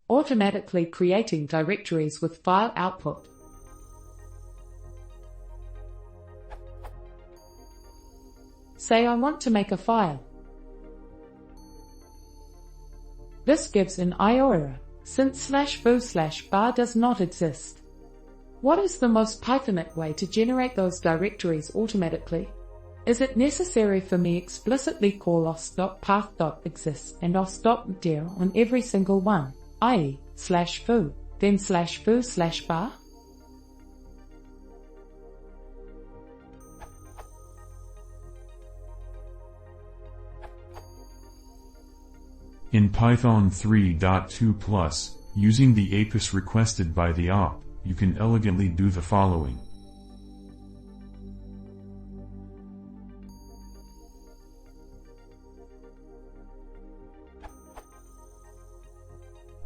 automatically creating directories with file output. Say I want to make a file. This gives an IO error, since /foo/bar does not exist. What is the most Pythonic way to generate those directories automatically? Is it necessary for me explicitly call os.path.exists and os.dir on every single one, i.e., /foo, then /foo/bar? In Python 3.2+, using the APIS requested by the op, you can elegantly do the following.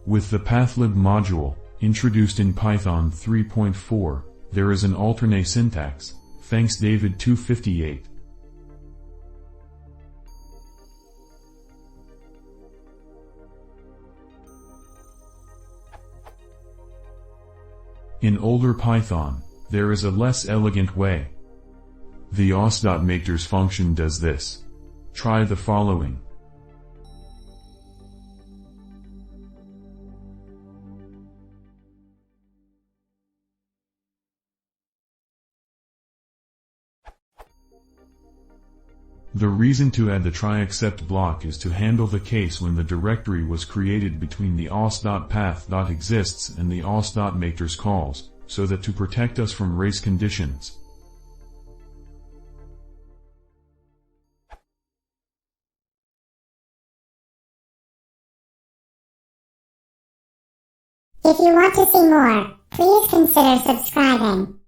With the pathlib module, introduced in Python 3.4, there is an alternate syntax, thanks David 258. In older Python, there is a less elegant way. The os.makers function does this. Try the following. The reason to add the try-except block is to handle the case when the directory was created between the os.path.exists and the os.makers calls, so that to protect us from race conditions. If you want to see more, please consider subscribing.